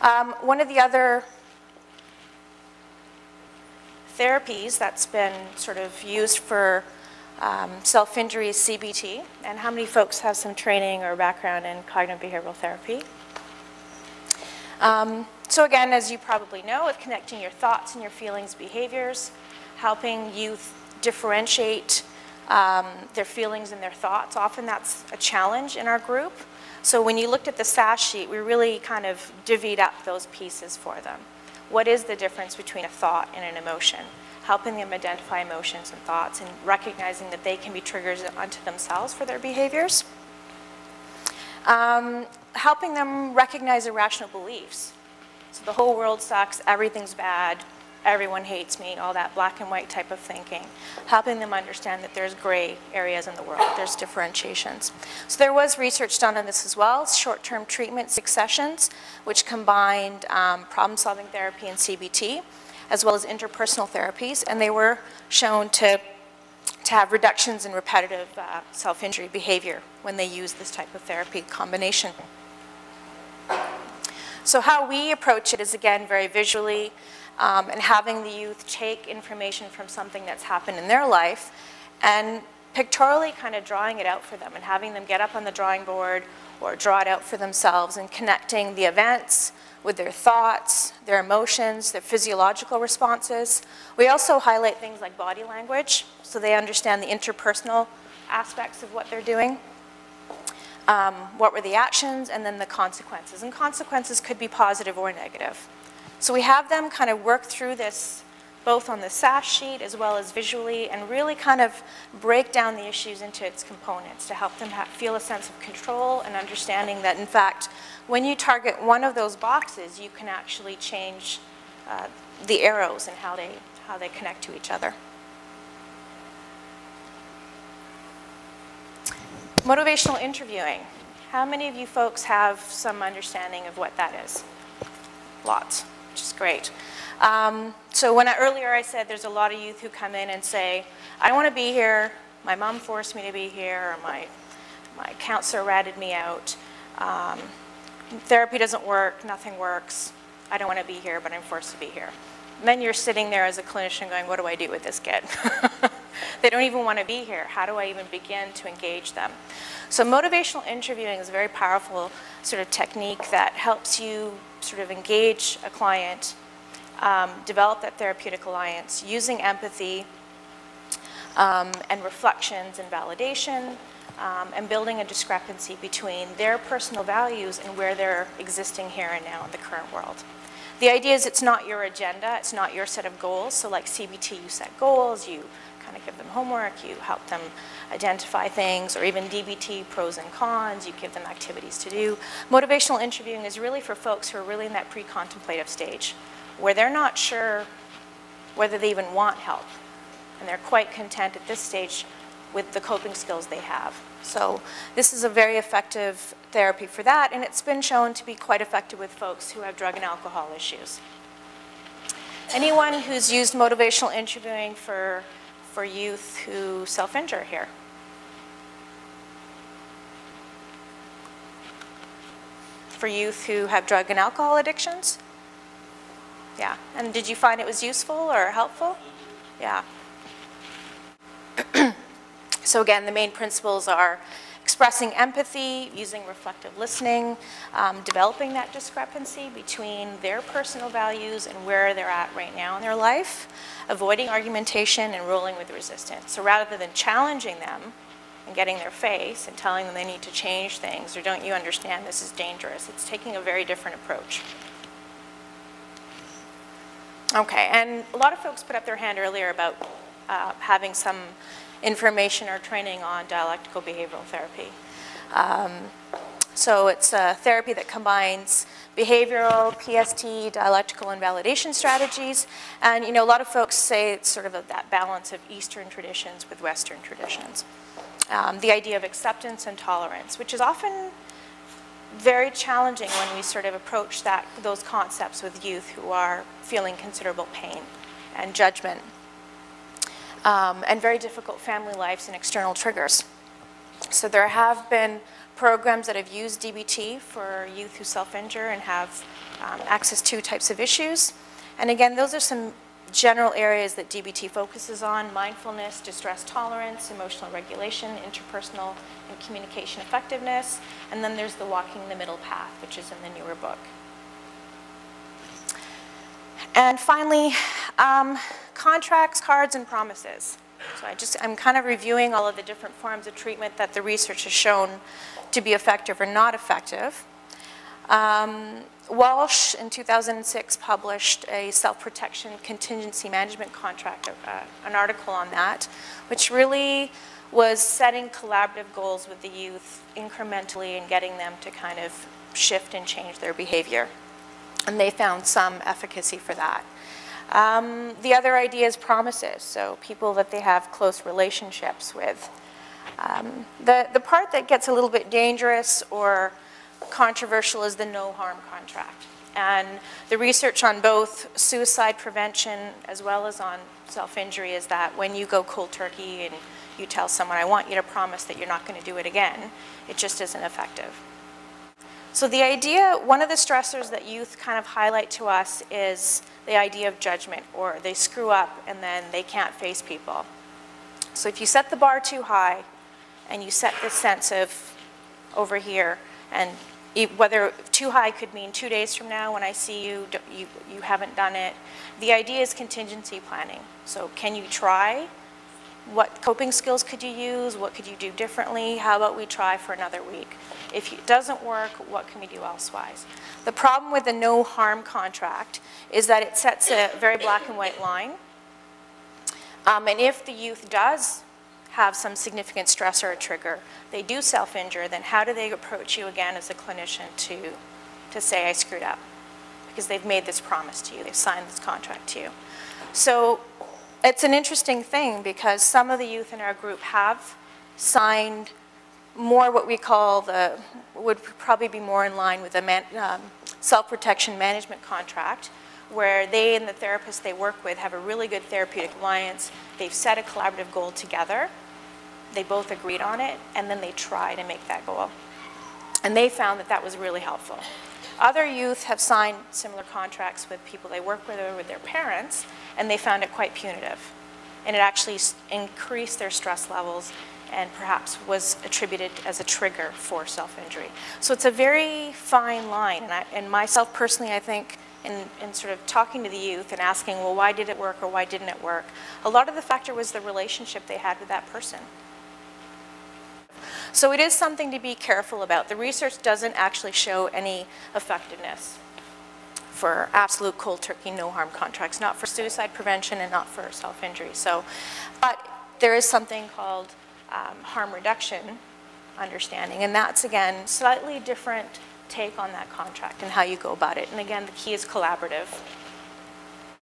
One of the other therapies that's been sort of used for self-injury is CBT. And how many folks have some training or background in cognitive behavioral therapy? So again, as you probably know, it's connecting your thoughts and your feelings, behaviors, helping youth differentiate their feelings and their thoughts. Often that's a challenge in our group. So when you looked at the SAS sheet, we really kind of divvied up those pieces for them. What is the difference between a thought and an emotion? Helping them identify emotions and thoughts and recognizing that they can be triggers unto themselves for their behaviors. Helping them recognize irrational beliefs. So the whole world sucks, everything's bad, everyone hates me, all that black and white type of thinking. Helping them understand that there's gray areas in the world, there's differentiations. So there was research done on this as well, short-term treatment, 6 sessions, which combined problem-solving therapy and CBT, as well as interpersonal therapies, and they were shown to have reductions in repetitive self-injury behavior when they use this type of therapy combination. So how we approach it is, again, very visually, and having the youth take information from something that's happened in their life and pictorially kind of drawing it out for them and having them get up on the drawing board or draw it out for themselves and connecting the events with their thoughts, their emotions, their physiological responses. We also highlight things like body language so they understand the interpersonal aspects of what they're doing. What were the actions, and then the consequences. And consequences could be positive or negative. So we have them kind of work through this both on the SAS sheet as well as visually and really kind of break down the issues into its components to help them feel a sense of control and understanding that, in fact, when you target one of those boxes, you can actually change the arrows and how they connect to each other. Motivational interviewing. How many of you folks have some understanding of what that is? Lots, which is great. So earlier I said there's a lot of youth who come in and say, I don't want to be here, my mom forced me to be here, or my counselor ratted me out, therapy doesn't work, nothing works, I don't want to be here, but I'm forced to be here. And then you're sitting there as a clinician going, what do I do with this kid? They don't even want to be here. How do I even begin to engage them? So motivational interviewing is a very powerful sort of technique that helps you sort of engage a client, develop that therapeutic alliance using empathy and reflections and validation and building a discrepancy between their personal values and where they're existing here and now in the current world. The idea is it's not your agenda, it's not your set of goals. So like CBT, you set goals, you kind of give them homework, you help them identify things, or even DBT, pros and cons, you give them activities to do. Motivational interviewing is really for folks who are really in that pre-contemplative stage, where they're not sure whether they even want help, and they're quite content at this stage with the coping skills they have. So this is a very effective therapy for that, and it's been shown to be quite effective with folks who have drug and alcohol issues. Anyone who's used motivational interviewing for youth who self-injure here? For youth who have drug and alcohol addictions? Yeah, and did you find it was useful or helpful? Yeah. So again, the main principles are expressing empathy, using reflective listening, developing that discrepancy between their personal values and where they're at right now in their life, avoiding argumentation and rolling with resistance. So rather than challenging them and getting their face and telling them they need to change things or don't you understand this is dangerous, it's taking a very different approach. Okay, and a lot of folks put up their hand earlier about having some information or training on dialectical behavioral therapy. So it's a therapy that combines behavioral, PST, dialectical, and validation strategies. And a lot of folks say it's sort of that balance of Eastern traditions with Western traditions. The idea of acceptance and tolerance, which is often very challenging when we sort of approach those concepts with youth who are feeling considerable pain and judgment. And very difficult family lives and external triggers. So there have been programs that have used DBT for youth who self-injure and have access to types of issues. And again, those are some general areas that DBT focuses on: mindfulness, distress tolerance, emotional regulation, interpersonal and communication effectiveness. And then there's the walking the middle path, which is in the newer book. And finally, contracts, cards, and promises. So I'm kind of reviewing all of the different forms of treatment that the research has shown to be effective or not effective. Walsh in 2006 published a self-protection contingency management contract, an article on that, which really was setting collaborative goals with the youth incrementally and getting them to kind of shift and change their behavior. And they found some efficacy for that. The other idea is promises, so people that they have close relationships with. The part that gets a little bit dangerous or controversial is the no harm contract. And the research on both suicide prevention as well as on self-injury is that when you go cold turkey and you tell someone, I want you to promise that you're not going to do it again, it just isn't effective. So the idea, one of the stressors that youth kind of highlight to us is the idea of judgment, or they screw up and then they can't face people. So if you set the bar too high and you set this sense of over here, and whether too high could mean 2 days from now when I see you, you haven't done it. The idea is contingency planning. So can you try? What coping skills could you use? What could you do differently? How about we try for another week? If it doesn't work, what can we do elsewise? The problem with the no harm contract is that it sets a very black and white line. And if the youth does have some significant stress or a trigger, they do self-injure, then how do they approach you again as a clinician to say, I screwed up? Because they've made this promise to you, they've signed this contract to you. So it's an interesting thing because some of the youth in our group have signed more what we call would probably be more in line with a self-protection management contract, where they and the therapist they work with have a really good therapeutic alliance. They've set a collaborative goal together. They both agreed on it, and then they try to make that goal. And they found that that was really helpful. Other youth have signed similar contracts with people they work with or with their parents, and they found it quite punitive. And it actually increased their stress levels and perhaps was attributed as a trigger for self-injury. So it's a very fine line. And myself personally, I think, in sort of talking to the youth and asking, well, why did it work or why didn't it work? A lot of the factor was the relationship they had with that person. So it is something to be careful about. The research doesn't actually show any effectiveness for absolute cold turkey no harm contracts, not for suicide prevention and not for self-injury. So, but there is something called harm reduction understanding, and that's again slightly different take on that contract and how you go about it. And again, the key is collaborative.